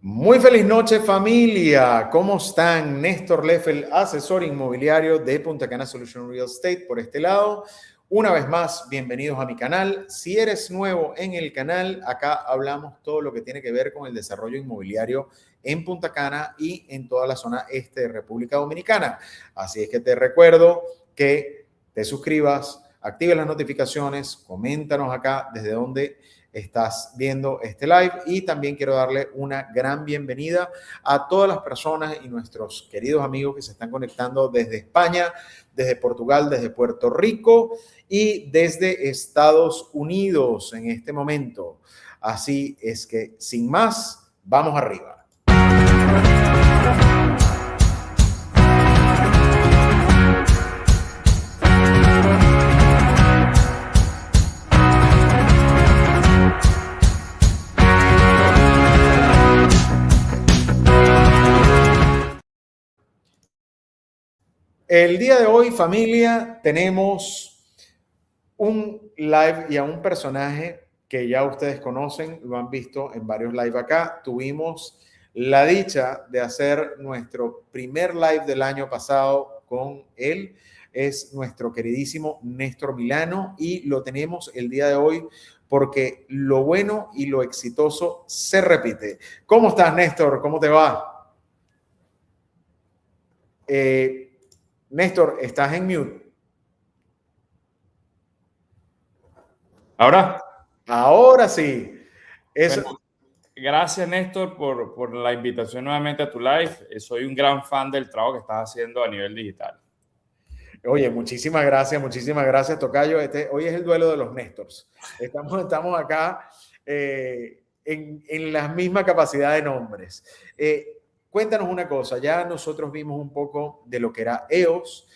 Muy feliz noche, familia. ¿Cómo están? Néstor Leffel, asesor inmobiliario de Punta Cana Solution Real Estate por este lado. Una vez más, bienvenidos a mi canal. Si eres nuevo en el canal, acá hablamos todo lo que tiene que ver con el desarrollo inmobiliario en Punta Cana y en toda la zona este de República Dominicana. Así es que te recuerdo que te suscribas, actives las notificaciones, coméntanos acá desde donde estás viendo este live y también quiero darle una gran bienvenida a todas las personas y nuestros queridos amigos que se están conectando desde España, desde Portugal, desde Puerto Rico y desde Estados Unidos en este momento. Así es que, sin más, vamos arriba. El día de hoy, familia, tenemos un live y a un personaje que ya ustedes conocen, lo han visto en varios live acá. Tuvimos la dicha de hacer nuestro primer live del año pasado con él. Es nuestro queridísimo Néstor Milano y lo tenemos el día de hoy porque lo bueno y lo exitoso se repite. ¿Cómo estás, Néstor? ¿Cómo te va? Néstor, estás en mute. ¿Ahora? Ahora sí. Bueno, gracias, Néstor, por la invitación nuevamente a tu live. Soy un gran fan del trabajo que estás haciendo a nivel digital. Oye, muchísimas gracias, Tocayo. Hoy es el duelo de los Néstors. Estamos acá en la misma capacidad de nombres. Cuéntanos una cosa, ya nosotros vimos un poco de lo que era EOS.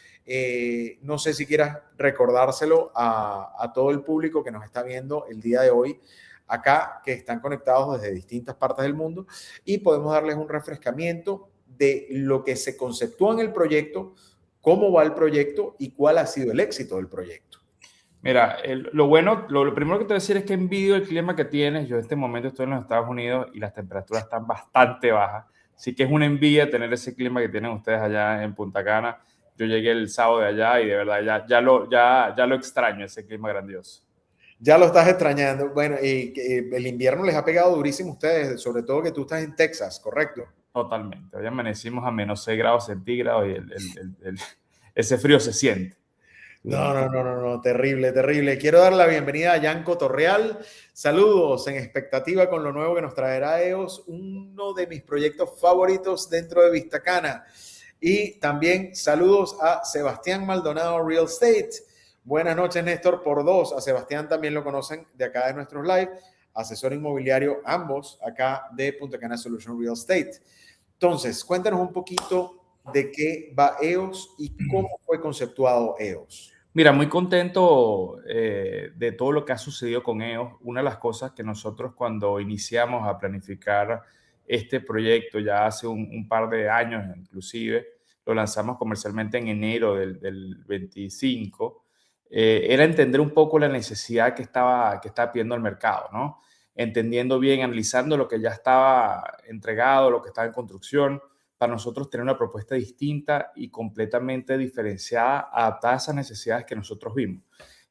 No sé si quieras recordárselo a todo el público que nos está viendo el día de hoy acá, que están conectados desde distintas partes del mundo, y podemos darles un refrescamiento de lo que se conceptuó en el proyecto, cómo va el proyecto y cuál ha sido el éxito del proyecto. Mira, lo primero que te voy a decir es que envidio el clima que tienes. Yo en este momento estoy en los Estados Unidos y las temperaturas están bastante bajas. Así que es una envidia tener ese clima que tienen ustedes allá en Punta Cana. Yo llegué el sábado de allá y de verdad ya lo extraño, ese clima grandioso. Ya lo estás extrañando. Bueno, y el invierno les ha pegado durísimo a ustedes, sobre todo que tú estás en Texas, ¿correcto? Totalmente. Hoy amanecimos a menos 6 grados centígrados y ese frío se siente. No, terrible, terrible. Quiero dar la bienvenida a Yanko Torreal. Saludos en expectativa con lo nuevo que nos traerá EOS, uno de mis proyectos favoritos dentro de Vistacana. Y también saludos a Sebastián Maldonado Real Estate. Buenas noches, Néstor, por dos. A Sebastián también lo conocen de acá de nuestros live, asesor inmobiliario, ambos acá de Punta Cana Solution Real Estate. Entonces, cuéntanos un poquito de qué va EOS y cómo fue conceptuado EOS. Mira, muy contento de todo lo que ha sucedido con EOS. Una de las cosas que nosotros cuando iniciamos a planificar este proyecto ya hace un par de años inclusive, lo lanzamos comercialmente en enero del 25, era entender un poco la necesidad que estaba pidiendo el mercado, ¿no? Entendiendo bien, analizando lo que ya estaba entregado, lo que estaba en construcción, para nosotros tener una propuesta distinta y completamente diferenciada, adaptada a esas necesidades que nosotros vimos.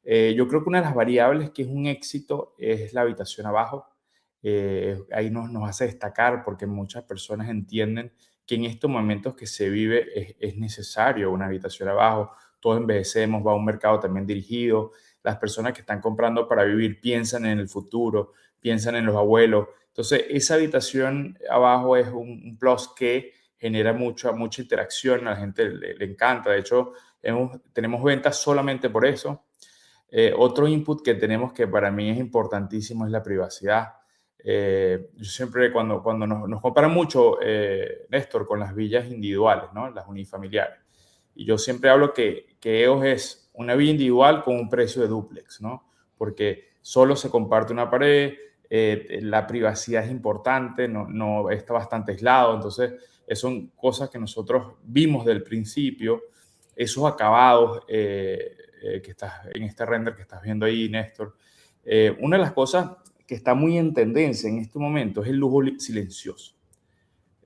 Yo creo que una de las variables que es un éxito es la habitación abajo. Ahí nos hace destacar porque muchas personas entienden que en estos momentos que se vive es necesario una habitación abajo. Todos envejecemos, va a un mercado también dirigido. Las personas que están comprando para vivir piensan en el futuro, piensan en los abuelos. Entonces, esa habitación abajo es un plus que genera mucha interacción, a la gente le encanta. De hecho, tenemos ventas solamente por eso. Otro input que tenemos que para mí es importantísimo es la privacidad. Yo siempre, cuando nos comparan mucho, Néstor, con las villas individuales, ¿no? Las unifamiliares. Y yo siempre hablo que EOS es una villa individual con un precio de dúplex, ¿no? Porque solo se comparte una pared, la privacidad es importante, no está bastante aislado. Entonces, son cosas que nosotros vimos del principio, esos acabados que estás en este render que estás viendo ahí, Néstor. Una de las cosas que está muy en tendencia en este momento es el lujo silencioso.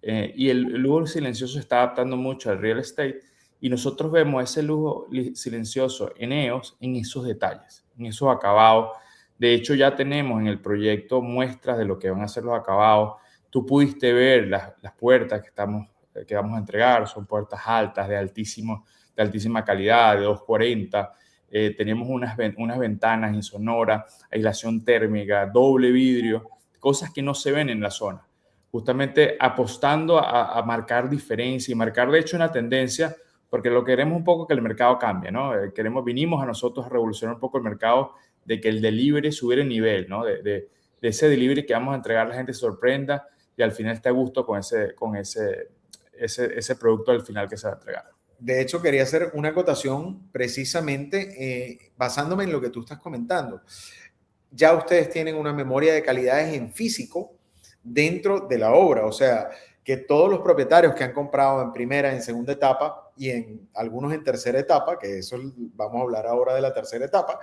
Y el lujo silencioso está adaptando mucho al real estate y nosotros vemos ese lujo silencioso en EOS en esos detalles, en esos acabados. De hecho, ya tenemos en el proyecto muestras de lo que van a ser los acabados. Tú pudiste ver las puertas que vamos a entregar, son puertas altas, de altísima calidad, de 240. Tenemos unas ventanas insonoras, aislación térmica, doble vidrio, cosas que no se ven en la zona. Justamente apostando a marcar diferencia y marcar, de hecho, una tendencia, porque lo que queremos un poco que el mercado cambie, ¿no? Vinimos a nosotros a revolucionar un poco el mercado de que el delivery subiera el nivel, ¿no? De ese delivery que vamos a entregar, la gente se sorprenda y al final esté a gusto con ese producto al final que se va a entregar. De hecho, quería hacer una acotación precisamente basándome en lo que tú estás comentando. Ya ustedes tienen una memoria de calidades en físico dentro de la obra, o sea, que todos los propietarios que han comprado en primera, en segunda etapa y en algunos en tercera etapa, que eso vamos a hablar ahora de la tercera etapa,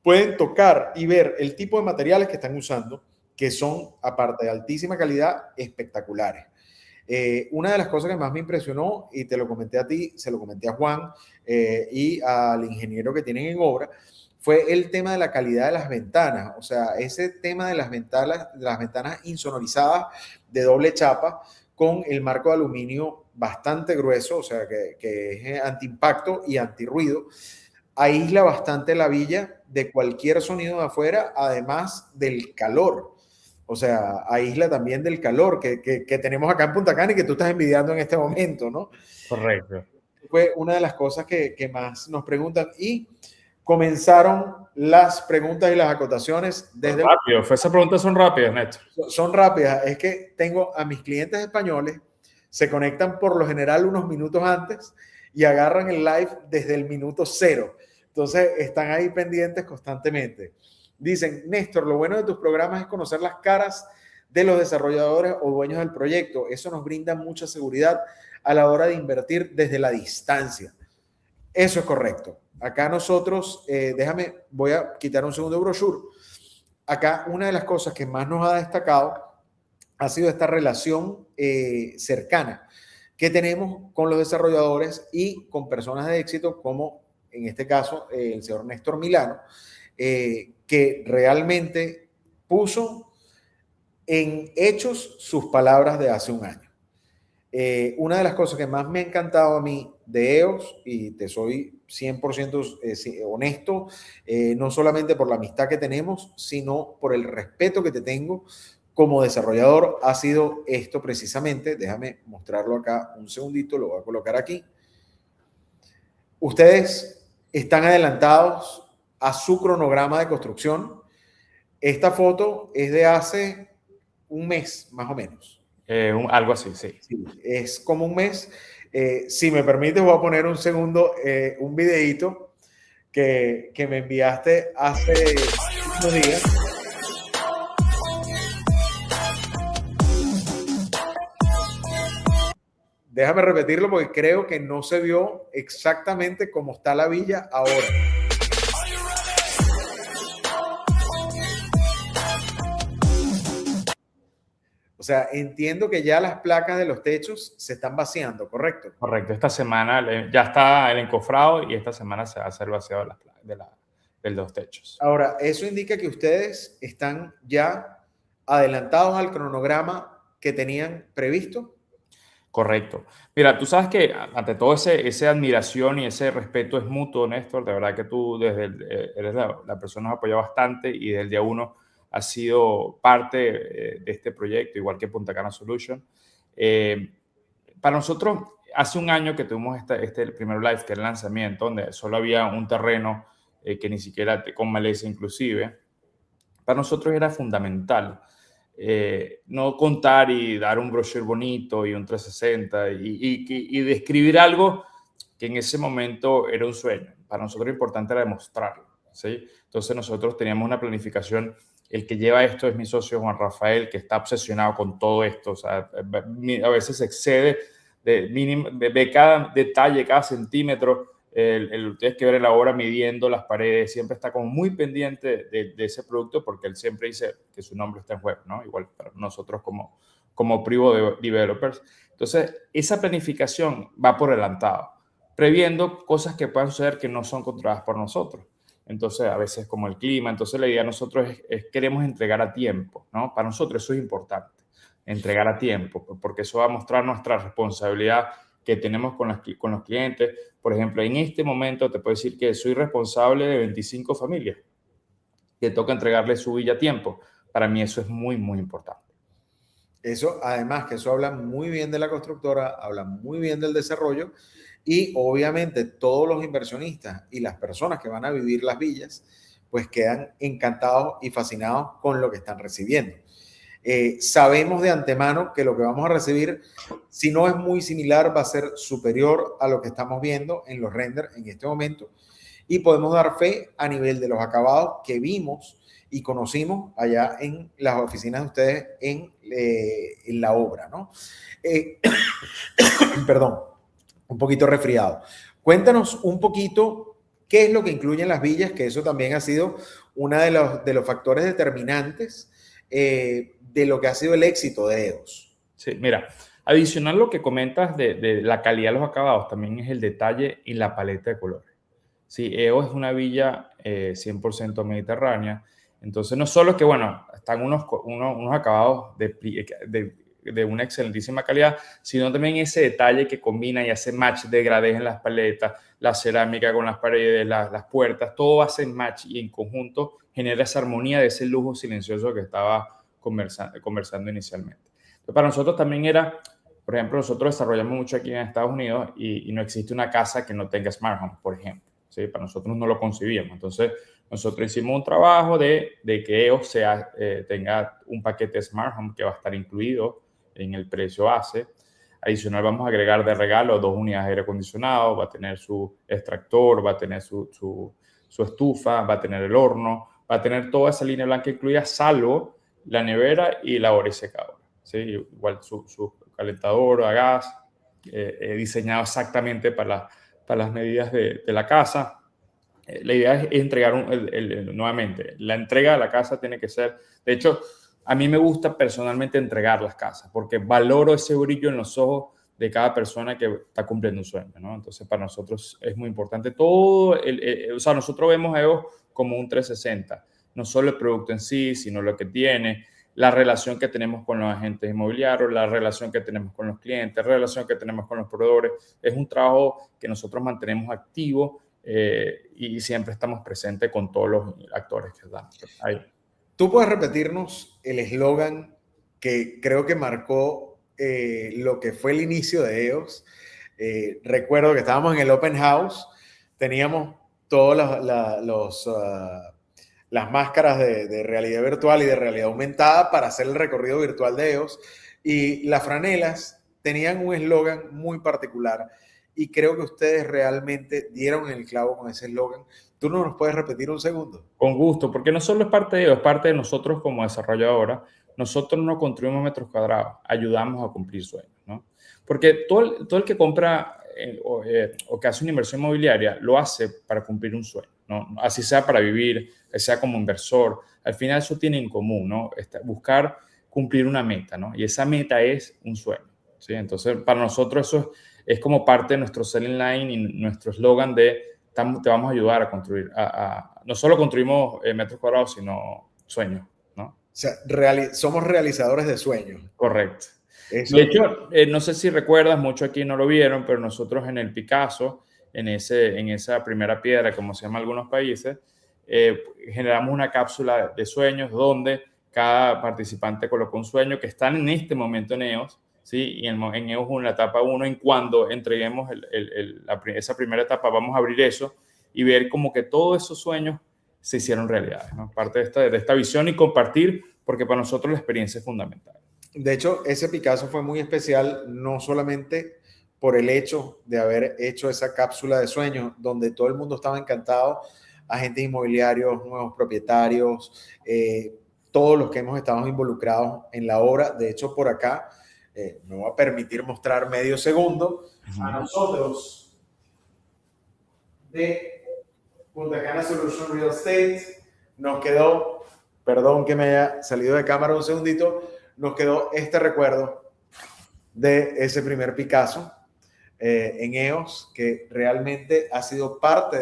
pueden tocar y ver el tipo de materiales que están usando, que son, aparte de altísima calidad, espectaculares. Una de las cosas que más me impresionó, y te lo comenté a ti, se lo comenté a Juan y al ingeniero que tienen en obra, fue el tema de la calidad de las ventanas. O sea, ese tema de las ventanas insonorizadas de doble chapa con el marco de aluminio bastante grueso, o sea, que es antiimpacto y antirruido, aísla bastante la villa de cualquier sonido de afuera, además del calor. O sea, aísla también del calor que tenemos acá en Punta Cana y que tú estás envidiando en este momento, ¿no? Correcto. Fue una de las cosas que más nos preguntan y comenzaron las preguntas y las acotaciones desde... Rápido, esas preguntas son rápidas, Néstor. Son rápidas, es que tengo a mis clientes españoles, se conectan por lo general unos minutos antes y agarran el live desde el minuto 0. Entonces están ahí pendientes constantemente. Dicen, Néstor, lo bueno de tus programas es conocer las caras de los desarrolladores o dueños del proyecto. Eso nos brinda mucha seguridad a la hora de invertir desde la distancia. Eso es correcto. Acá nosotros, voy a quitar un segundo de brochure. Acá una de las cosas que más nos ha destacado ha sido esta relación cercana que tenemos con los desarrolladores y con personas de éxito como en este caso el señor Néstor Milano, que realmente puso en hechos sus palabras de hace un año. Una de las cosas que más me ha encantado a mí de EOS, y te soy 100% honesto, no solamente por la amistad que tenemos, sino por el respeto que te tengo como desarrollador, ha sido esto precisamente. Déjame mostrarlo acá un segundito, lo voy a colocar aquí. Ustedes están adelantados a su cronograma de construcción. Esta foto es de hace un mes, más o menos. Algo así, sí. Sí, es como un mes. Si me permites, voy a poner un segundo, un videíto que me enviaste hace unos días. Déjame repetirlo porque creo que no se vio exactamente cómo está la villa ahora. O sea, entiendo que ya las placas de los techos se están vaciando, ¿correcto? Correcto. Esta semana ya está el encofrado y esta semana se va a hacer vaciado de los techos. Ahora, eso indica que ustedes están ya adelantados al cronograma que tenían previsto. Correcto. Mira, tú sabes que ante todo esa admiración y ese respeto es mutuo, Néstor. De verdad que tú eres la persona que nos apoya bastante y desde el día uno has sido parte de este proyecto, igual que Punta Cana Solution. Para nosotros, hace un año que tuvimos el primer live, que era el lanzamiento, donde solo había un terreno que ni siquiera con maleza inclusive. Para nosotros era fundamental no contar y dar un brochure bonito y un 360 y describir algo que en ese momento era un sueño. Para nosotros lo importante era demostrarlo, ¿sí? Entonces nosotros teníamos una planificación. El que lleva esto es mi socio Juan Rafael, que está obsesionado con todo esto. O sea, a veces se excede de cada detalle, cada centímetro. Tienes que ver en la obra midiendo las paredes, siempre está como muy pendiente de ese producto porque él siempre dice que su nombre está en juego, ¿no? Igual para nosotros como como private developers. Entonces, esa planificación va por adelantado, previendo cosas que puedan suceder que no son controladas por nosotros. Entonces, a veces como el clima. Entonces, la idea de nosotros es queremos entregar a tiempo, ¿no? Para nosotros eso es importante, entregar a tiempo, porque eso va a mostrar nuestra responsabilidad que tenemos con los clientes. Por ejemplo, en este momento te puedo decir que soy responsable de 25 familias que toca entregarle su villa a tiempo. Para mí eso es muy, muy importante. Eso, además, que eso habla muy bien de la constructora, habla muy bien del desarrollo y obviamente todos los inversionistas y las personas que van a vivir las villas, pues quedan encantados y fascinados con lo que están recibiendo. Sabemos de antemano que lo que vamos a recibir, si no es muy similar, va a ser superior a lo que estamos viendo en los renders en este momento y podemos dar fe a nivel de los acabados que vimos y conocimos allá en las oficinas de ustedes en la obra, ¿no? Perdón, un poquito resfriado. Cuéntanos un poquito qué es lo que incluyen las villas, que eso también ha sido uno de los factores determinantes de lo que ha sido el éxito de EOS. Sí, mira, adicional lo que comentas de la calidad de los acabados, también es el detalle y la paleta de colores. Sí, EO es una villa 100% mediterránea. Entonces, no solo que, bueno, están unos acabados de una excelentísima calidad, sino también ese detalle que combina y hace match de degradés en las paletas, la cerámica con las paredes, las puertas, todo hace match y en conjunto genera esa armonía de ese lujo silencioso que estaba conversando inicialmente. Entonces, para nosotros también era, por ejemplo, nosotros desarrollamos mucho aquí en Estados Unidos y no existe una casa que no tenga smart home, por ejemplo. ¿Sí? Para nosotros no lo concibíamos. Entonces, nosotros hicimos un trabajo de que EOS tenga un paquete Smart Home que va a estar incluido en el precio base. Adicional, vamos a agregar de regalo 2 unidades de aire acondicionado, va a tener su extractor, va a tener su estufa, va a tener el horno, va a tener toda esa línea blanca incluida, salvo la nevera y la hora y secadora. ¿Sí? Igual su calentador a gas, diseñado exactamente para las medidas de la casa. La idea es entregar nuevamente, la entrega de la casa tiene que ser, de hecho, a mí me gusta personalmente entregar las casas porque valoro ese brillo en los ojos de cada persona que está cumpliendo un sueño, ¿no? Entonces, para nosotros es muy importante todo, o sea, nosotros vemos a EOS como un 360, no solo el producto en sí, sino lo que tiene, la relación que tenemos con los agentes inmobiliarios, la relación que tenemos con los clientes, la relación que tenemos con los proveedores. Es un trabajo que nosotros mantenemos activo y siempre estamos presentes con todos los actores que están ahí. ¿Tú puedes repetirnos el eslogan que creo que marcó lo que fue el inicio de EOS? Recuerdo que estábamos en el Open House, teníamos todas las máscaras de realidad virtual y de realidad aumentada para hacer el recorrido virtual de EOS y las franelas tenían un eslogan muy particular y creo que ustedes realmente dieron el clavo con ese eslogan. ¿Tú no nos puedes repetir un segundo? Con gusto, porque no solo es parte de ellos, es parte de nosotros como desarrolladora. Nosotros no construimos metros cuadrados, ayudamos a cumplir sueños, ¿no? Porque todo el que compra o que hace una inversión inmobiliaria lo hace para cumplir un sueño, ¿no? Así sea para vivir, sea como inversor. Al final eso tiene en común, ¿no? Buscar cumplir una meta, ¿no? Y esa meta es un sueño, ¿sí? Entonces, para nosotros eso es como parte de nuestro selling line y nuestro eslogan de te vamos a ayudar a construir, no solo construimos metros cuadrados, sino sueños, ¿no? O sea, somos realizadores de sueños. Correcto. Eso, De hecho, no sé si recuerdas, mucho aquí no lo vieron, pero nosotros en el Picasso, en esa primera piedra, como se llama en algunos países, generamos una cápsula de sueños donde cada participante colocó un sueño que están en este momento en EOS, ¿sí? Y en EOS en la etapa 1, en cuando entreguemos esa primera etapa, vamos a abrir eso y ver como que todos esos sueños se hicieron realidad, ¿no? Parte de esta visión y compartir, porque para nosotros la experiencia es fundamental. de hecho, ese Picasso fue muy especial, no solamente por el hecho de haber hecho esa cápsula de sueños, donde todo el mundo estaba encantado, agentes inmobiliarios, nuevos propietarios, todos los que hemos estado involucrados en la obra. De hecho, por acá, me voy a permitir mostrar medio segundo a nosotros de Punta Cana Solution Real Estate. Nos quedó, perdón que me haya salido de cámara un segundito, nos quedó este recuerdo de ese primer Picasso en EOS, que realmente ha sido parte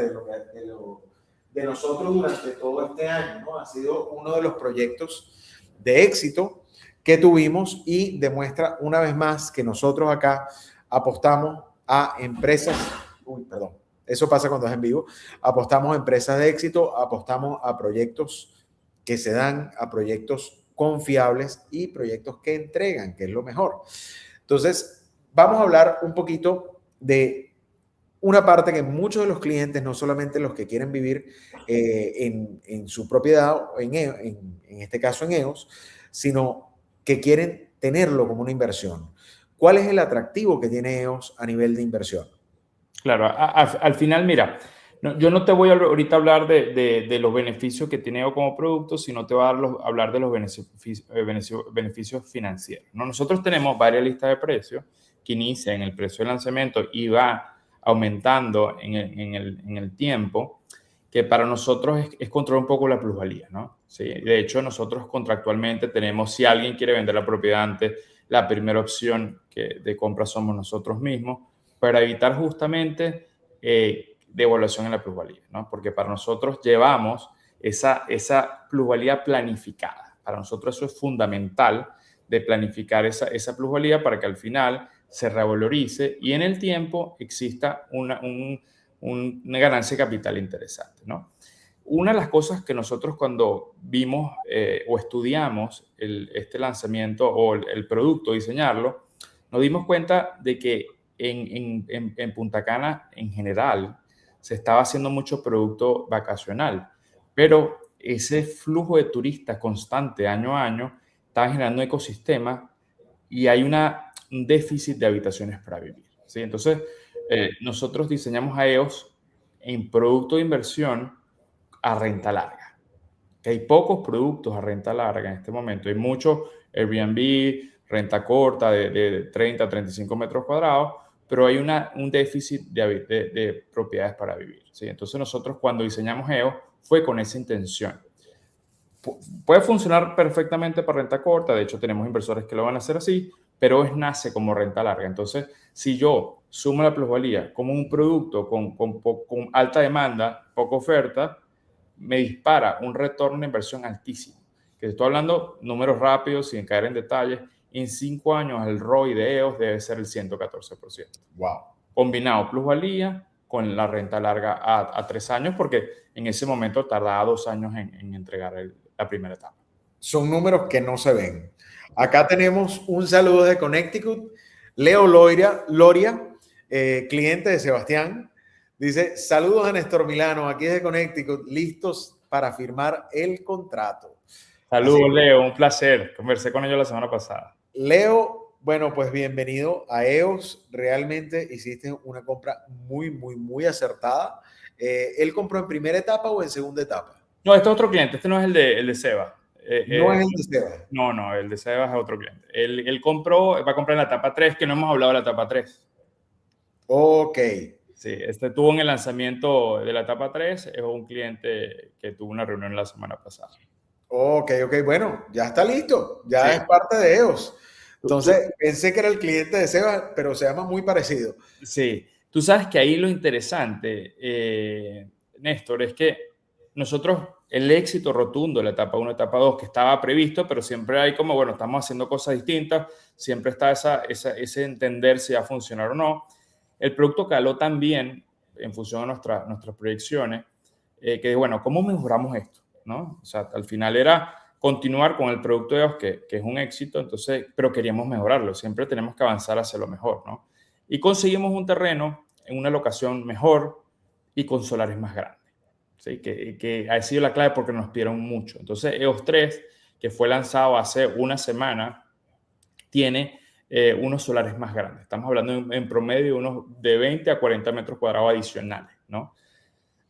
de nosotros durante todo este año, ¿no? Ha sido uno de los proyectos de éxito que tuvimos y demuestra una vez más que nosotros acá apostamos a empresas, perdón, eso pasa cuando es en vivo, apostamos a empresas de éxito, apostamos a proyectos que se dan, a proyectos confiables y proyectos que entregan, que es lo mejor. Entonces, vamos a hablar un poquito de una parte que muchos de los clientes, no solamente los que quieren vivir en su propiedad, en este caso en EOS, sino que quieren tenerlo como una inversión. ¿Cuál es el atractivo que tiene EOS a nivel de inversión? Claro, al final, mira, yo no te voy ahorita a hablar de los beneficios que tiene EOS como producto, sino te voy a hablar de los beneficios financieros, ¿no? Nosotros tenemos varias listas de precios que inician en el precio de lanzamiento y va aumentando en el tiempo, que para nosotros es controlar un poco la plusvalía, ¿no? Sí, de hecho, nosotros contractualmente tenemos, si alguien quiere vender la propiedad antes, la primera opción de compra somos nosotros mismos, para evitar justamente devaluación en la plusvalía, ¿no? Porque para nosotros llevamos esa plusvalía planificada. Para nosotros eso es fundamental, de planificar esa plusvalía para que al final se revalorice y en el tiempo exista una ganancia de capital interesante, ¿no? Una de las cosas que nosotros cuando vimos o estudiamos este lanzamiento o el producto, diseñarlo, nos dimos cuenta de que en Punta Cana en general se estaba haciendo mucho producto vacacional, pero ese flujo de turistas constante año a año estaba generando un ecosistema y hay un déficit de habitaciones para vivir, ¿sí? Entonces, nosotros diseñamos a EOS en producto de inversión a renta larga. Que hay pocos productos a renta larga en este momento. Hay muchos Airbnb, renta corta de 30 a 35 metros cuadrados, pero hay un déficit de propiedades para vivir, ¿sí? Entonces nosotros cuando diseñamos EOS fue con esa intención. Puede funcionar perfectamente para renta corta, de hecho tenemos inversores que lo van a hacer así, pero nace como renta larga. Entonces, si yo sumo la plusvalía como un producto con alta demanda, poca oferta, me dispara un retorno de inversión altísimo. Que estoy hablando números rápidos, sin caer en detalles. En 5 años el ROI de EOS debe ser el 114%. Wow. Combinado plusvalía con la renta larga a 3 años, porque en ese momento tardaba 2 años en entregar la primera etapa. Son números que no se ven. Acá tenemos un saludo de Connecticut. Leo Loria, cliente de Sebastián, dice, saludos a Néstor Milano, aquí desde Connecticut, listos para firmar el contrato. Saludos, Leo, un placer. Conversé con ellos la semana pasada. Leo, bueno, pues bienvenido a EOS. Realmente hiciste una compra muy acertada. ¿Él compró en primera etapa o en segunda etapa? No, este es otro cliente, este no es el de Seba. No es el de Seba. No, el de Seba es otro cliente. Él va a comprar en la etapa 3, que no hemos hablado de la etapa 3. Ok. Sí, tuvo en el lanzamiento de la etapa 3, es un cliente que tuvo una reunión la semana pasada. Ok, bueno, ya está listo, ya es parte de EOS. Entonces, pensé que era el cliente de Seba, pero se llama muy parecido. Sí, tú sabes que ahí lo interesante, Néstor, es que nosotros, el éxito rotundo de la etapa 1, etapa 2, que estaba previsto, pero siempre hay como, bueno, estamos haciendo cosas distintas, siempre está ese entender si va a funcionar o no. El producto caló también en función de nuestras proyecciones, que bueno, ¿cómo mejoramos esto? ¿No? O sea, al final era continuar con el producto de EOS, que es un éxito, entonces, pero queríamos mejorarlo, siempre tenemos que avanzar hacia lo mejor, ¿no? Y conseguimos un terreno en una locación mejor y con solares más grandes, ¿sí? Que ha sido la clave porque nos pidieron mucho. Entonces, EOS 3, que fue lanzado hace una semana, tiene unos solares más grandes. Estamos hablando en promedio unos de 20 a 40 metros cuadrados adicionales, ¿no?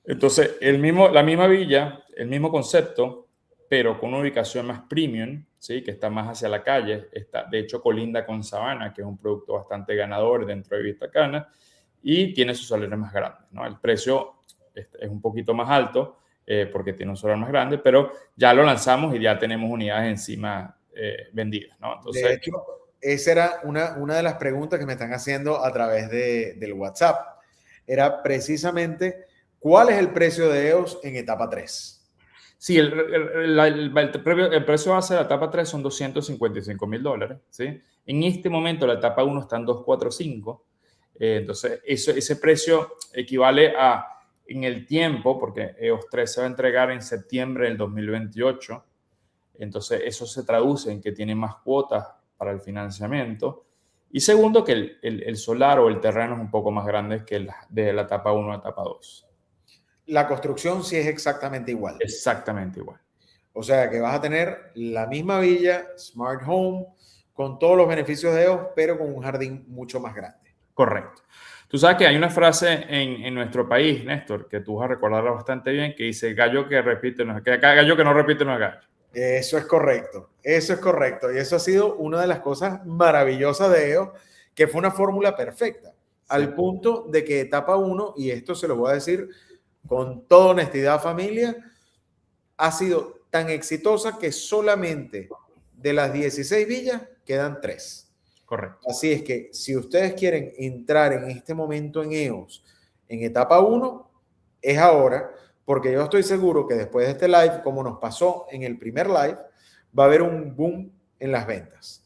Entonces, la misma villa, el mismo concepto, pero con una ubicación más premium, ¿sí? Que está más hacia la calle, de hecho colinda con Sabana, que es un producto bastante ganador dentro de Vista Cana, y tiene sus solares más grandes, ¿no? El precio es un poquito más alto porque tiene un solar más grande, pero ya lo lanzamos y ya tenemos unidades encima vendidas, ¿no? Entonces, de hecho, esa era una de las preguntas que me están haciendo a través del WhatsApp. Era precisamente, ¿cuál es el precio de EOS en etapa 3? sí, el precio base de la etapa 3 son $255,000, ¿sí? En este momento la etapa 1 está en 245. Entonces, ese precio equivale a, en el tiempo, porque EOS 3 se va a entregar en septiembre del 2028, entonces eso se traduce en que tiene más cuotas para el financiamiento. Y segundo, que el solar o el terreno es un poco más grande que el de la etapa 1 a la etapa 2. La construcción sí es exactamente igual. Exactamente igual. O sea que vas a tener la misma villa, Smart Home, con todos los beneficios de EOS, pero con un jardín mucho más grande. Correcto. Tú sabes que hay una frase en nuestro país, Néstor, que tú vas a recordarla bastante bien, que dice, gallo que repite, gallo que no repite no es gallo. Eso es correcto, eso es correcto. Y eso ha sido una de las cosas maravillosas de EOS, que fue una fórmula perfecta, al punto de que etapa 1, y esto se lo voy a decir con toda honestidad, familia, ha sido tan exitosa que solamente de las 16 villas quedan 3. Correcto. Así es que si ustedes quieren entrar en este momento en EOS en etapa 1, es ahora, porque yo estoy seguro que después de este live, como nos pasó en el primer live, va a haber un boom en las ventas.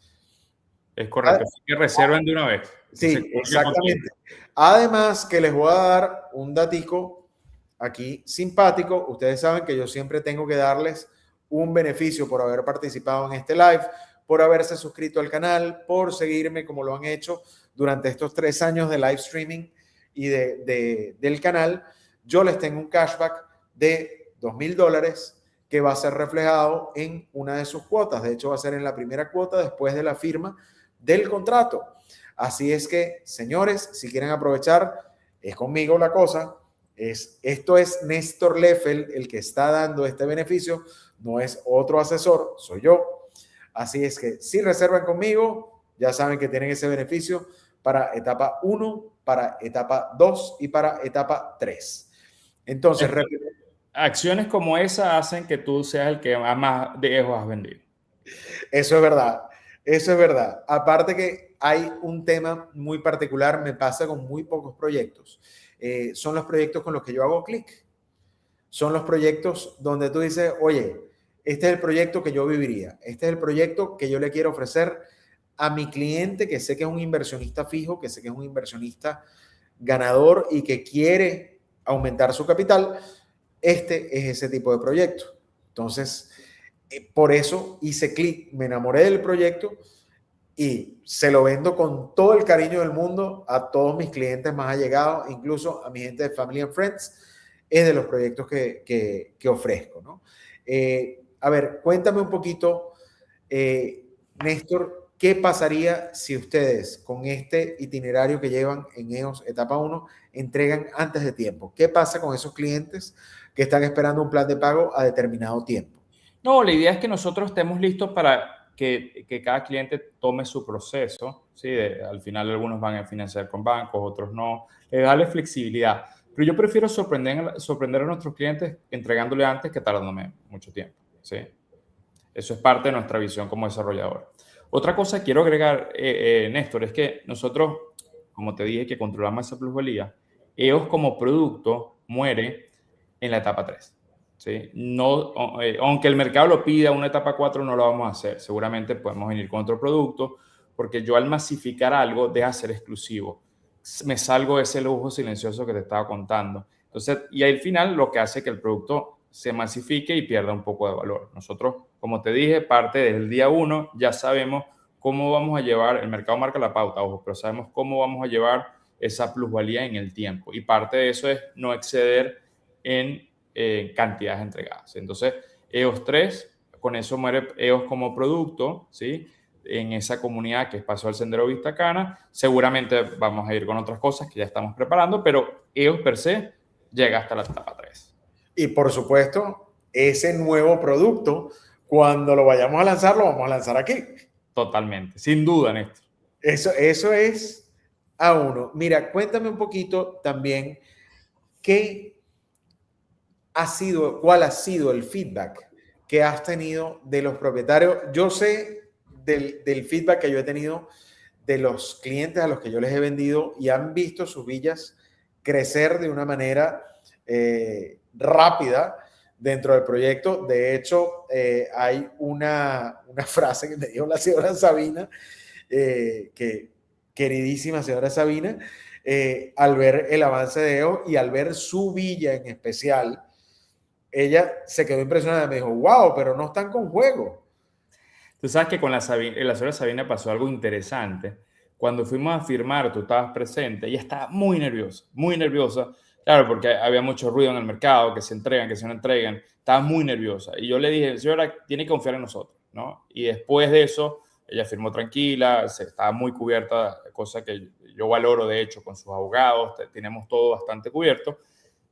Es correcto, así que reserven de una vez. Sí, exactamente. Además que les voy a dar un datico aquí simpático. Ustedes saben que yo siempre tengo que darles un beneficio por haber participado en este live, por haberse suscrito al canal, por seguirme como lo han hecho durante estos 3 años de live streaming y del canal. Yo les tengo un cashback de $2,000 que va a ser reflejado en una de sus cuotas. De hecho, va a ser en la primera cuota después de la firma del contrato. Así es que, señores, si quieren aprovechar, es conmigo la cosa. Esto es Néstor Leffel el que está dando este beneficio, no es otro asesor, soy yo. Así es que si reservan conmigo, ya saben que tienen ese beneficio para etapa 1, para etapa 2 y para etapa 3. Entonces, acciones como esa hacen que tú seas el que más de EOS has vendido. Eso es verdad, eso es verdad. Aparte que hay un tema muy particular, me pasa con muy pocos proyectos. Son los proyectos con los que yo hago clic. Son los proyectos donde tú dices, oye, este es el proyecto que yo viviría. Este es el proyecto que yo le quiero ofrecer a mi cliente, que sé que es un inversionista fijo, que sé que es un inversionista ganador y que quiere aumentar su capital. Este es ese tipo de proyecto. Entonces, por eso hice clic, me enamoré del proyecto y se lo vendo con todo el cariño del mundo a todos mis clientes más allegados, incluso a mi gente de Family and Friends. Es de los proyectos que ofrezco, ¿no? A ver, cuéntame un poquito, Néstor, ¿qué pasaría si ustedes con este itinerario que llevan en EOS etapa 1 entregan antes de tiempo? ¿Qué pasa con esos clientes que están esperando un plan de pago a determinado tiempo? No, la idea es que nosotros estemos listos para que cada cliente tome su proceso. ¿Sí? Al final algunos van a financiar con bancos, otros no. Darle flexibilidad. Pero yo prefiero sorprender a nuestros clientes entregándole antes que tardándome mucho tiempo. ¿Sí? Eso es parte de nuestra visión como desarrollador. Otra cosa que quiero agregar, Néstor, es que nosotros, como te dije, que controlamos esa plusvalía, EOS como producto muere en la etapa 3. ¿Sí? No, aunque el mercado lo pida, una etapa 4 no lo vamos a hacer. Seguramente podemos venir con otro producto, porque yo al masificar algo deja de ser exclusivo. Me salgo de ese lujo silencioso que te estaba contando. Entonces, y al final lo que hace que el producto se masifique y pierda un poco de valor. Nosotros, como te dije, parte del día 1 ya sabemos cómo vamos a llevar, el mercado marca la pauta, ojo, pero sabemos cómo vamos a llevar esa plusvalía en el tiempo. Y parte de eso es no exceder en cantidades entregadas. Entonces, EOS 3, con eso muere EOS como producto, ¿sí? En esa comunidad que es Paso al Sendero Vista Cana. Seguramente vamos a ir con otras cosas que ya estamos preparando, pero EOS per se llega hasta la etapa 3. Y por supuesto, ese nuevo producto, cuando lo vayamos a lanzar, lo vamos a lanzar aquí. Totalmente, sin duda, Néstor. Eso es a uno. Mira, cuéntame un poquito también cuál ha sido el feedback que has tenido de los propietarios. Yo sé del feedback que yo he tenido de los clientes a los que yo les he vendido y han visto sus villas crecer de una manera rápida dentro del proyecto. De hecho, hay una frase que me dijo la señora Sabina, que queridísima señora Sabina, al ver el avance de EO y al ver su villa en especial, ella se quedó impresionada. Me dijo, wow, pero no están con juego. Tú sabes que con la señora Sabina pasó algo interesante. Cuando fuimos a firmar, tú estabas presente, ella estaba muy nerviosa. Claro, porque había mucho ruido en el mercado, que se entregan, que se no entregan. Estaba muy nerviosa. Y yo le dije, señora, tiene que confiar en nosotros, ¿no? Y después de eso, ella firmó tranquila, estaba muy cubierta, cosa que yo valoro, de hecho, con sus abogados. Tenemos todo bastante cubierto.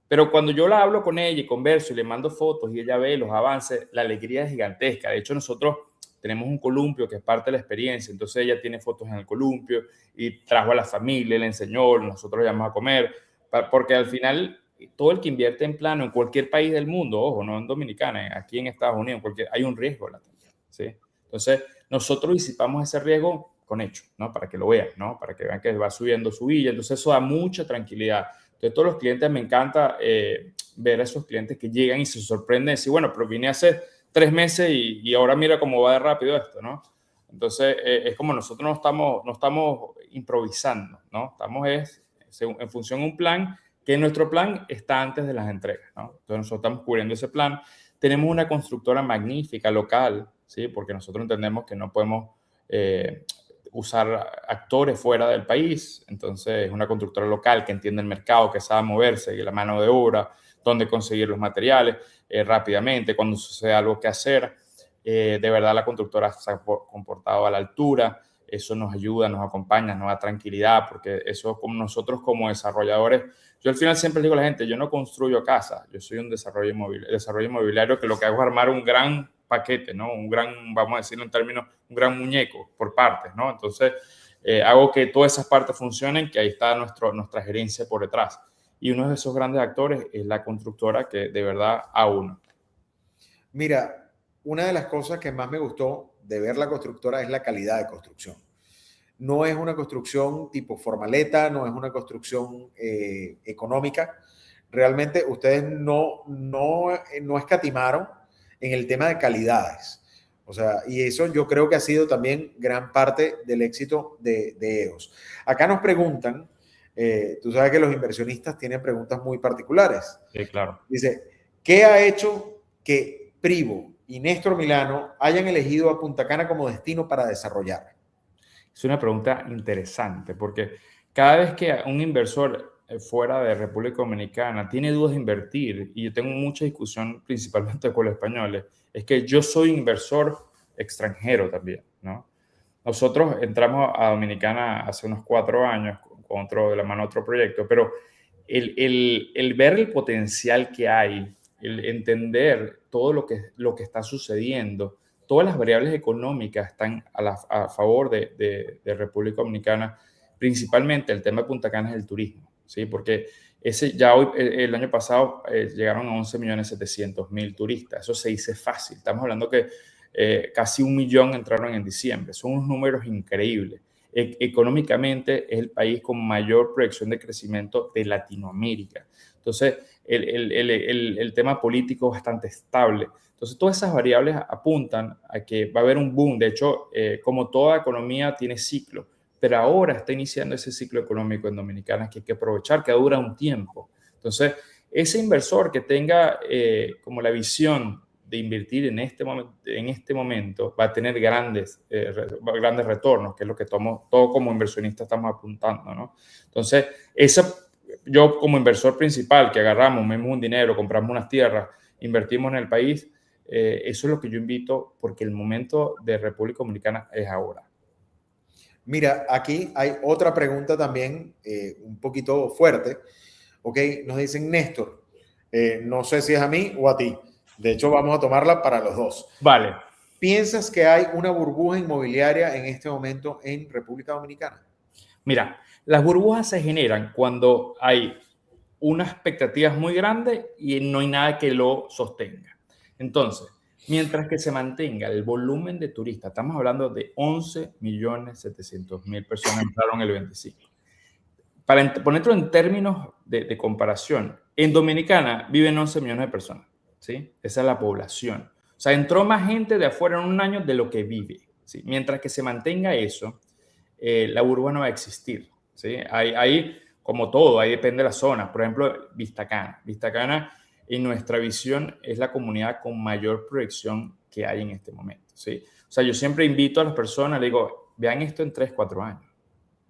Pero cuando yo la hablo con ella y converso y le mando fotos y ella ve los avances, la alegría es gigantesca. De hecho, nosotros tenemos un columpio que es parte de la experiencia. Entonces ella tiene fotos en el columpio y trajo a la familia, le enseñó, nosotros le llamamos a comer, porque al final todo el que invierte en plano en cualquier país del mundo, ojo, no en Dominicana, aquí en Estados Unidos, hay un riesgo latente, ¿sí? Entonces nosotros disipamos ese riesgo con hechos, ¿no? Para que lo vean, ¿no? Para que vean que va subiendo su villa. Entonces eso da mucha tranquilidad. Entonces, todos los clientes, me encanta ver a esos clientes que llegan y se sorprenden y decir, bueno, pero vine hace 3 meses y ahora mira cómo va de rápido esto, ¿no? Entonces, es como nosotros no estamos improvisando, ¿no? Estamos en función de un plan, que nuestro plan está antes de las entregas, ¿no? Entonces, nosotros estamos cubriendo ese plan. Tenemos una constructora magnífica local, ¿sí? Porque nosotros entendemos que no podemos usar actores fuera del país. Entonces, es una constructora local que entiende el mercado, que sabe moverse, y la mano de obra, dónde conseguir los materiales rápidamente, cuando sucede algo que hacer. De verdad, la constructora se ha comportado a la altura. Eso nos ayuda, nos acompaña, nos da tranquilidad, porque eso, como nosotros como desarrolladores, yo al final siempre digo a la gente, yo no construyo casas, yo soy un desarrollo inmobiliario, que lo que hago es armar un gran paquete, ¿no? Un gran, vamos a decirlo en términos, un gran muñeco por partes, ¿no? Entonces, hago que todas esas partes funcionen, que ahí está nuestra gerencia por detrás. Y uno de esos grandes actores es la constructora, que de verdad aúna. Mira, una de las cosas que más me gustó de ver la constructora es la calidad de construcción. No es una construcción tipo formaleta, no es una construcción económica. Realmente ustedes no escatimaron en el tema de calidades. O sea, y eso yo creo que ha sido también gran parte del éxito de EOS. Acá nos preguntan, tú sabes que los inversionistas tienen preguntas muy particulares. Sí, claro. Dice, ¿qué ha hecho que Privo y Néstor Milano hayan elegido a Punta Cana como destino para desarrollar? Es una pregunta interesante, porque cada vez que un inversor fuera de República Dominicana tiene dudas de invertir, y yo tengo mucha discusión principalmente con los españoles, es que yo soy inversor extranjero también, ¿no? Nosotros entramos a Dominicana hace unos 4 años con de la mano otro proyecto, pero el ver el potencial que hay, el entender todo lo que está sucediendo, todas las variables económicas están a favor de República Dominicana, principalmente el tema de Punta Cana es el turismo, ¿sí? Porque el año pasado llegaron a 11.700.000 turistas. Eso se dice fácil. Estamos hablando que casi 1 millón entraron en diciembre. Son unos números increíbles. Económicamente es el país con mayor proyección de crecimiento de Latinoamérica. Entonces, el tema político es bastante estable. Entonces, todas esas variables apuntan a que va a haber un boom. De hecho, como toda economía tiene ciclo, pero ahora está iniciando ese ciclo económico en Dominicana que hay que aprovechar, que dura un tiempo. Entonces, ese inversor que tenga como la visión de invertir en este momento va a tener grandes retornos, que es lo que todos como inversionistas estamos apuntando, ¿no? Entonces, yo como inversor principal, que agarramos, vemos un dinero, compramos unas tierras, invertimos en el país, eso es lo que yo invito, porque el momento de República Dominicana es ahora. Mira, aquí hay otra pregunta también, un poquito fuerte. Ok, nos dicen, Néstor, no sé si es a mí o a ti. De hecho, vamos a tomarla para los dos. Vale. ¿Piensas que hay una burbuja inmobiliaria en este momento en República Dominicana? Mira, las burbujas se generan cuando hay unas expectativas muy grandes y no hay nada que lo sostenga. Entonces, mientras que se mantenga el volumen de turistas, estamos hablando de 11.700.000 personas entraron el 25. Para ponerlo en términos de comparación, en Dominicana viven 11 millones de personas, ¿sí? Esa es la población. O sea, entró más gente de afuera en un año de lo que vive, ¿sí? Mientras que se mantenga eso, la burbuja no va a existir, ¿sí? Hay, como todo, ahí depende de la zona. Por ejemplo, Vista Cana. Vista Cana, en nuestra visión, es la comunidad con mayor proyección que hay en este momento, ¿sí? O sea, yo siempre invito a las personas, le digo, vean esto en 3, 4 años.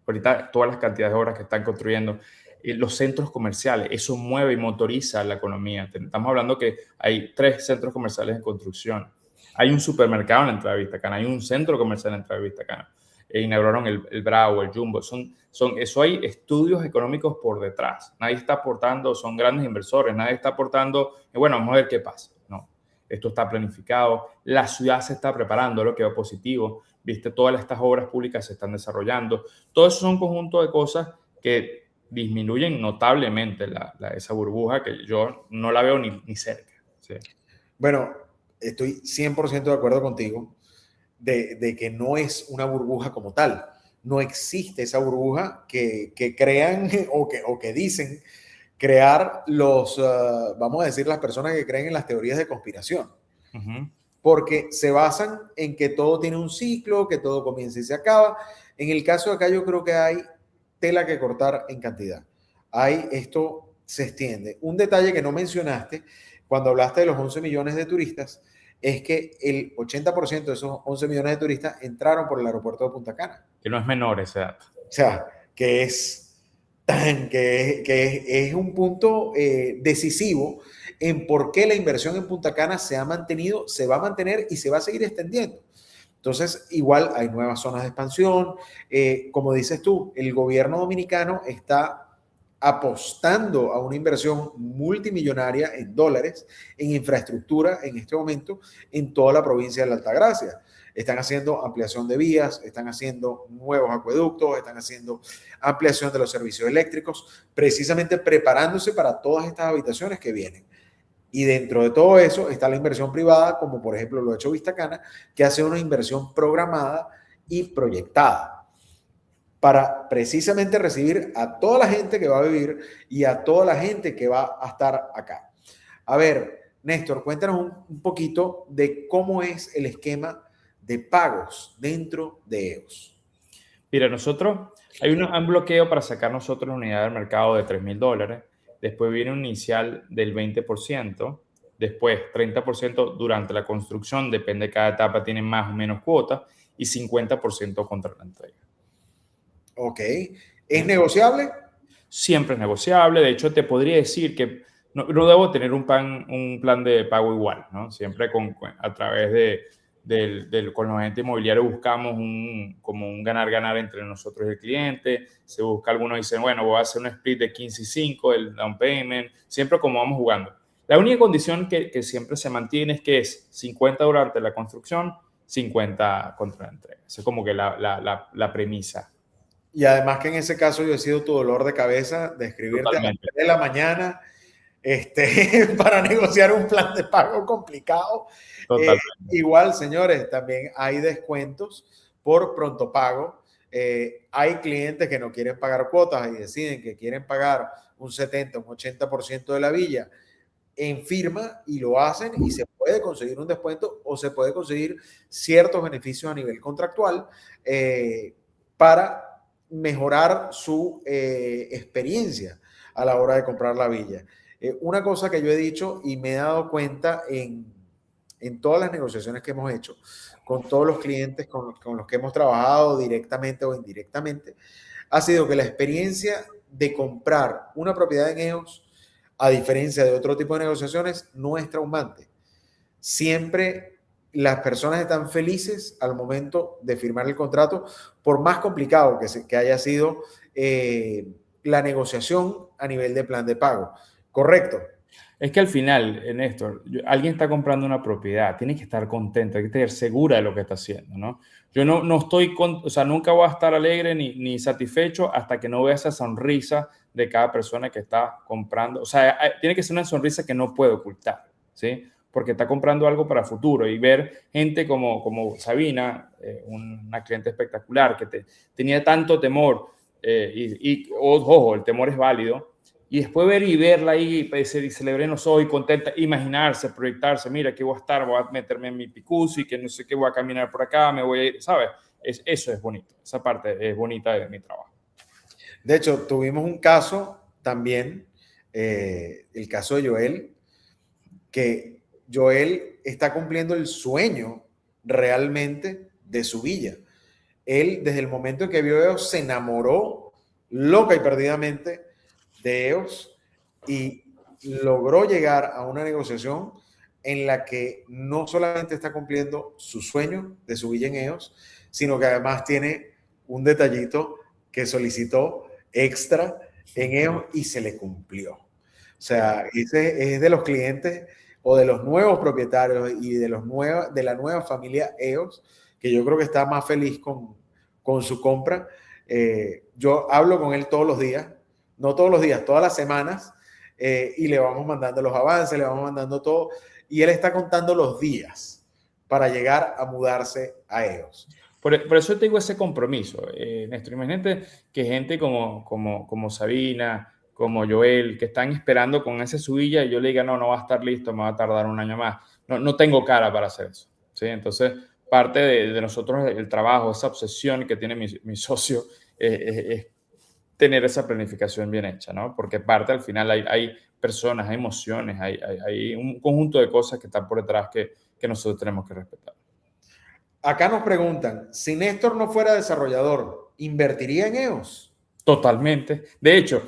Ahorita todas las cantidades de obras que están construyendo, los centros comerciales, eso mueve y motoriza la economía. Estamos hablando que hay 3 centros comerciales en construcción. Hay un supermercado en la entrada de Vista Cana, hay un centro comercial en la entrada de Vista Cana. Inauguraron el Bravo, el Jumbo. Eso hay estudios económicos por detrás. Nadie está aportando, son grandes inversores, nadie está aportando, bueno, vamos a ver qué pasa. No, esto está planificado, la ciudad se está preparando, lo que va positivo. Viste, todas estas obras públicas se están desarrollando. Todo eso son un conjunto de cosas que disminuyen notablemente esa burbuja que yo no la veo ni cerca. ¿Sí? Bueno, estoy 100% de acuerdo contigo de que no es una burbuja como tal. No existe esa burbuja que crean o que dicen crear vamos a decir, las personas que creen en las teorías de conspiración. Porque se basan en que todo tiene un ciclo, que todo comienza y se acaba. En el caso de acá yo creo que hay tela que cortar en cantidad. Esto se extiende. Un detalle que no mencionaste cuando hablaste de los 11 millones de turistas es que el 80% de esos 11 millones de turistas entraron por el aeropuerto de Punta Cana. Que no es menor ese dato. O sea, que es un punto decisivo en por qué la inversión en Punta Cana se ha mantenido, se va a mantener y se va a seguir extendiendo. Entonces, igual hay nuevas zonas de expansión. Como dices tú, el gobierno dominicano está apostando a una inversión multimillonaria en dólares en infraestructura en este momento en toda la provincia de la Altagracia. Están haciendo ampliación de vías, están haciendo nuevos acueductos, están haciendo ampliación de los servicios eléctricos, precisamente preparándose para todas estas habitaciones que vienen. Y dentro de todo eso está la inversión privada, como por ejemplo lo ha hecho Vista Cana, que hace una inversión programada y proyectada para precisamente recibir a toda la gente que va a vivir y a toda la gente que va a estar acá. A ver, Néstor, cuéntanos un poquito de cómo es el esquema de pagos dentro de EOS. Mira, hay un bloqueo para sacar nosotros la unidad del mercado de $3,000. Después viene un inicial del 20%, después 30% durante la construcción, depende de cada etapa, tiene más o menos cuotas, y 50% contra la entrega. Ok. ¿Es negociable? Siempre es negociable. De hecho, te podría decir que no debo tener un plan de pago igual, ¿no? Siempre a través con los agentes inmobiliarios buscamos como un ganar-ganar entre nosotros y el cliente. Se busca, algunos dicen, bueno, voy a hacer un split de 15 y 5, el down payment, siempre como vamos jugando. La única condición que siempre se mantiene es que es 50 durante la construcción, 50 contra la entrega. Esa es como que la premisa. Y además que en ese caso yo he sido tu dolor de cabeza de escribirte Totalmente. a las 3 de la mañana para negociar un plan de pago complicado. Igual, señores, también hay descuentos por pronto pago. Hay clientes que no quieren pagar cuotas y deciden que quieren pagar un 70, un 80% de la villa en firma y lo hacen y se puede conseguir un descuento o se puede conseguir ciertos beneficios a nivel contractual para mejorar su experiencia a la hora de comprar la villa. Una cosa que yo he dicho y me he dado cuenta en todas las negociaciones que hemos hecho con todos los clientes con los que hemos trabajado directamente o indirectamente, ha sido que la experiencia de comprar una propiedad en EOS, a diferencia de otro tipo de negociaciones, no es traumante. Siempre las personas están felices al momento de firmar el contrato, por más complicado que haya sido la negociación a nivel de plan de pago. ¿Correcto? Es que al final, Néstor, alguien está comprando una propiedad, tiene que estar contento, hay que estar segura de lo que está haciendo, ¿no? Yo no estoy, o sea, nunca voy a estar alegre ni satisfecho hasta que no vea esa sonrisa de cada persona que está comprando. O sea, tiene que ser una sonrisa que no puede ocultar, ¿sí? porque está comprando algo para futuro. Y ver gente como Sabina, una cliente espectacular que tenía tanto temor, ojo, el temor es válido, y después ver y verla ahí, se celebrenos hoy, contenta, imaginarse, proyectarse, mira, aquí voy a estar, voy a meterme en mi picuzi, que no sé qué, voy a caminar por acá, me voy a ir, ¿sabes? Eso es bonito, esa parte es bonita de mi trabajo. De hecho, tuvimos un caso también, el caso de Joel, que Joel está cumpliendo el sueño realmente de su villa. Él, desde el momento en que vio a EOS, se enamoró loca y perdidamente de EOS y logró llegar a una negociación en la que no solamente está cumpliendo su sueño de su villa en EOS, sino que además tiene un detallito que solicitó extra en EOS y se le cumplió. O sea, ese es de los clientes o de los nuevos propietarios y de la nueva familia EOS, que yo creo que está más feliz con su compra. Yo hablo con él todos los días, no todos los días, todas las semanas, y le vamos mandando los avances, le vamos mandando todo, y él está contando los días para llegar a mudarse a EOS. Por eso tengo ese compromiso, Néstor. Imagínate que gente como Sabina, como Joel, que están esperando con esa subida y yo le diga, no va a estar listo, me va a tardar un año más. No tengo cara para hacer eso, ¿sí? Entonces, parte de nosotros, el trabajo, esa obsesión que tiene mi socio, es tener esa planificación bien hecha, ¿no? Porque parte, al final, hay personas, hay emociones, hay un conjunto de cosas que están por detrás que nosotros tenemos que respetar. Acá nos preguntan, si Néstor no fuera desarrollador, ¿invertiría en EOS? Totalmente. De hecho,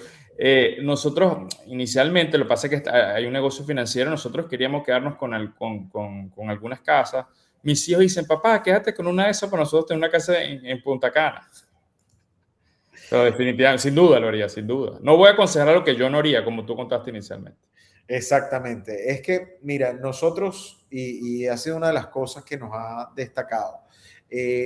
nosotros inicialmente, lo que pasa es que hay un negocio financiero, nosotros queríamos quedarnos con algunas casas. Mis hijos dicen, papá, quédate con una de esas para nosotros tener una casa en Punta Cana. Pero definitivamente, sin duda lo haría, sin duda. No voy a aconsejar lo que yo no haría, como tú contaste inicialmente. Exactamente. Es que, mira, nosotros, y ha sido una de las cosas que nos ha destacado,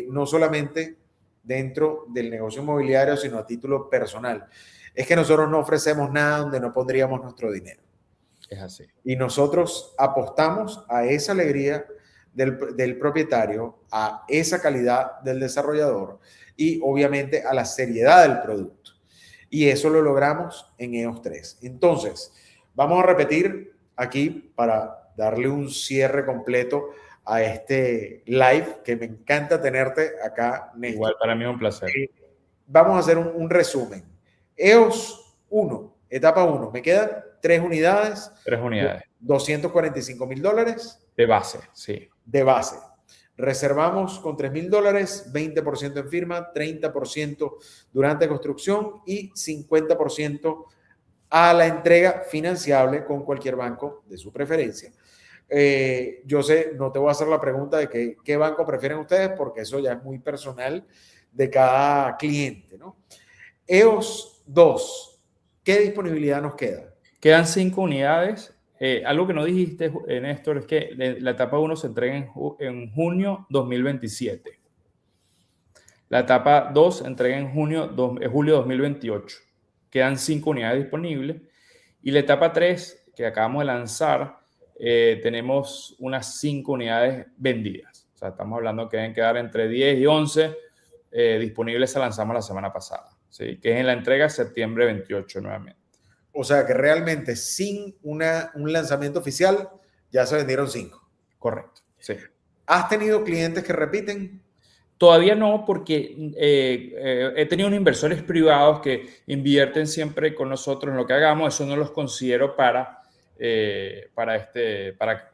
no solamente dentro del negocio inmobiliario, sino a título personal, es que nosotros no ofrecemos nada donde no pondríamos nuestro dinero. Es así. Y nosotros apostamos a esa alegría del propietario, a esa calidad del desarrollador y obviamente a la seriedad del producto. Y eso lo logramos en EOS 3. Entonces, vamos a repetir aquí para darle un cierre completo a este live, que me encanta tenerte acá, Néstor. Igual, para mí es un placer. Vamos a hacer un resumen. EOS 1, etapa 1, me quedan 3 unidades. 3 unidades. $245,000. De base, sí. De base. Reservamos con $3,000, 20% en firma, 30% durante construcción y 50% a la entrega financiable con cualquier banco de su preferencia. Yo sé, no te voy a hacer la pregunta de qué banco prefieren ustedes, porque eso ya es muy personal de cada cliente, ¿no? EOS 2, ¿qué disponibilidad nos queda? Quedan 5 unidades. Algo que no dijiste, Néstor, es que la etapa 1 se entrega en junio 2027. La etapa 2 se entrega en julio 2028. Quedan 5 unidades disponibles. Y la etapa 3, que acabamos de lanzar, tenemos unas 5 unidades vendidas. O sea, estamos hablando que deben quedar entre 10 y 11 disponibles. Se lanzamos la semana pasada, ¿sí? Que es en la entrega de septiembre 28 nuevamente. O sea que realmente sin un lanzamiento oficial ya se vendieron 5. Correcto, sí. ¿Has tenido clientes que repiten? Todavía no, porque he tenido unos inversores privados que invierten siempre con nosotros en lo que hagamos. Eso no los considero para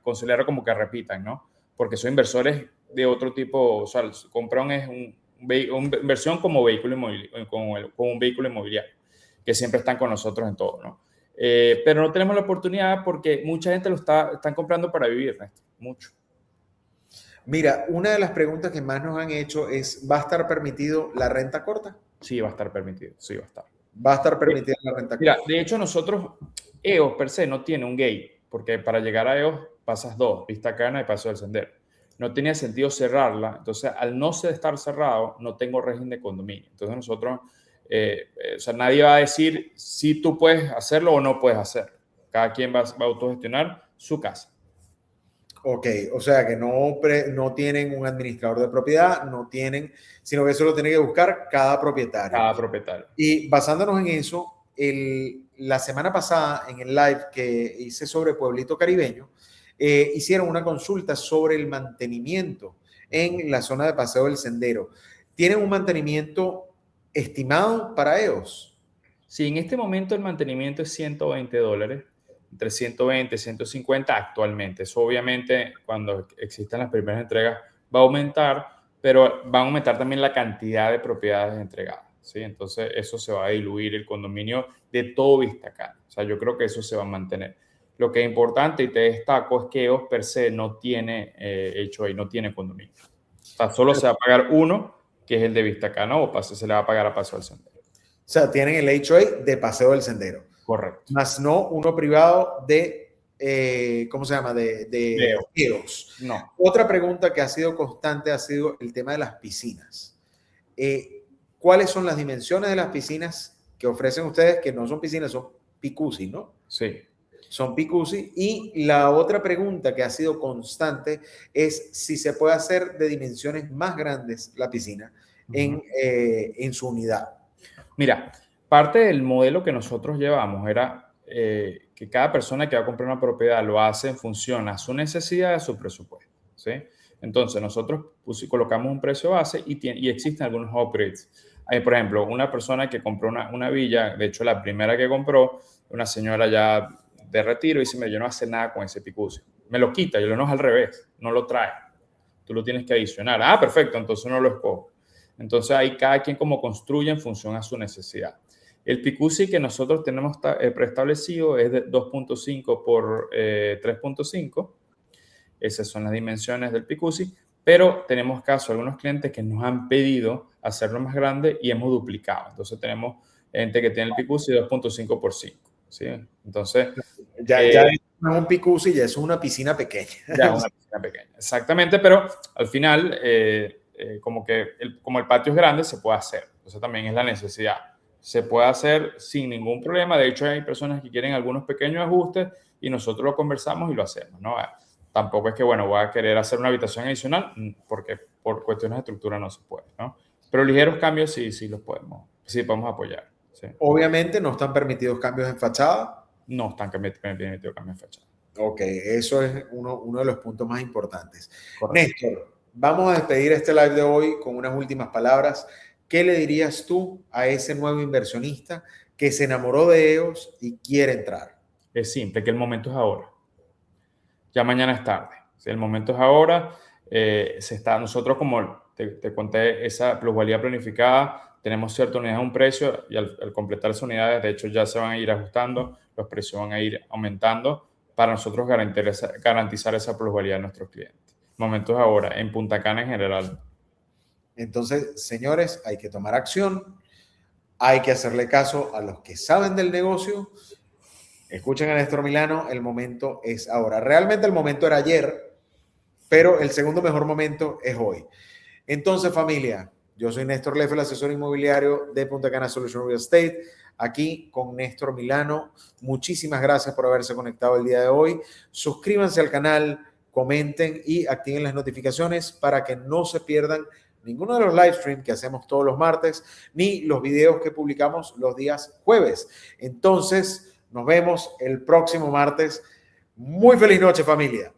considerar como que repitan, ¿no? Porque son inversores de otro tipo. O sea, compran una inversión como vehículo inmobiliario, como un vehículo inmobiliario, que siempre están con nosotros en todo, ¿no? Pero no tenemos la oportunidad porque mucha gente están comprando para vivir, Néstor, mucho. Mira, una de las preguntas que más nos han hecho es, ¿va a estar permitido la renta corta? Sí, va a estar permitido, sí va a estar. Va a estar permitida la renta corta. Mira, de hecho nosotros, EOS per se no tiene un gate, porque para llegar a EOS pasas 2, Vista Cana y Paso del Sendero. No tenía sentido cerrarla, entonces al no estar cerrado, no tengo régimen de condominio. Entonces nosotros, o sea, nadie va a decir si tú puedes hacerlo o no puedes hacerlo. Cada quien va a autogestionar su casa. Ok, o sea que no tienen un administrador de propiedad, no tienen, sino que eso lo tiene que buscar cada propietario. Cada propietario. Y basándonos en eso, la semana pasada en el live que hice sobre Pueblito Caribeño, hicieron una consulta sobre el mantenimiento en la zona de Paseo del Sendero. ¿Tienen un mantenimiento estimado para ellos? Sí, en este momento el mantenimiento es $120, entre 120 y 150 actualmente. Eso obviamente cuando existan las primeras entregas va a aumentar, pero va a aumentar también la cantidad de propiedades entregadas, ¿sí? Entonces eso se va a diluir el condominio de todo Vista Cana. O sea, yo creo que eso se va a mantener. Lo que es importante y te destaco es que EOS per se no tiene HOA, no tiene condominio. O sea, solo se va a pagar uno, que es el de Vista Cana, o se le va a pagar a Paso del Sendero. O sea, tienen el HOA de Paseo del Sendero. Correcto. Más no uno privado de, ¿cómo se llama? De EOS. No. Otra pregunta que ha sido constante ha sido el tema de las piscinas. ¿Cuáles son las dimensiones de las piscinas que ofrecen ustedes? Que no son piscinas, son jacuzzi, ¿no? Sí. Son jacuzzi. Y la otra pregunta que ha sido constante es si se puede hacer de dimensiones más grandes la piscina en su unidad. Mira, parte del modelo que nosotros llevamos era que cada persona que va a comprar una propiedad lo hace en función a su necesidad y a su presupuesto, ¿sí? Entonces, nosotros colocamos un precio base y existen algunos upgrades. Por ejemplo, una persona que compró una villa, de hecho, la primera que compró, una señora ya de retiro, y dice, yo no voy a hacer nada con ese jacuzzi. Me lo quita, yo lo no es al revés, no lo trae. Tú lo tienes que adicionar. Ah, perfecto, entonces no lo escojo. Entonces ahí cada quien como construye en función a su necesidad. El jacuzzi que nosotros tenemos preestablecido es de 2.5 por 3.5. Esas son las dimensiones del jacuzzi, pero tenemos casos, algunos clientes que nos han pedido hacerlo más grande y hemos duplicado. Entonces tenemos gente que tiene el jacuzzi 2.5 por 5. ¿Sí? Entonces, ya es un jacuzzi, ya es una piscina pequeña. Ya una piscina pequeña, exactamente, pero al final, como el patio es grande, se puede hacer. Entonces también es la necesidad. Se puede hacer sin ningún problema. De hecho, hay personas que quieren algunos pequeños ajustes y nosotros lo conversamos y lo hacemos, ¿no? Tampoco es que, bueno, voy a querer hacer una habitación adicional porque por cuestiones de estructura no se puede, ¿no? Pero ligeros cambios sí los podemos apoyar. ¿Sí? Obviamente no están permitidos cambios en fachada. No están permitidos cambios en fachada. Ok, eso es uno de los puntos más importantes. Correcto. Néstor, vamos a despedir este live de hoy con unas últimas palabras. ¿Qué le dirías tú a ese nuevo inversionista que se enamoró de ellos y quiere entrar? Es simple, que el momento es ahora. Ya mañana es tarde. ¿Sí? El momento es ahora. Nosotros, como te conté, esa plusvalía planificada, tenemos cierta unidad a un precio y al completar esas unidades, de hecho, ya se van a ir ajustando, los precios van a ir aumentando para nosotros garantizar esa plusvalía a nuestros clientes. El momento es ahora, en Punta Cana en general. Entonces, señores, hay que tomar acción, hay que hacerle caso a los que saben del negocio. Escuchen a Néstor Milano, el momento es ahora. Realmente el momento era ayer, pero el segundo mejor momento es hoy. Entonces, familia, yo soy Néstor Leffel, asesor inmobiliario de Punta Cana Solution Real Estate, aquí con Néstor Milano. Muchísimas gracias por haberse conectado el día de hoy. Suscríbanse al canal, comenten y activen las notificaciones para que no se pierdan ninguno de los live streams que hacemos todos los martes, ni los videos que publicamos los días jueves. Entonces, nos vemos el próximo martes. Muy feliz noche, familia.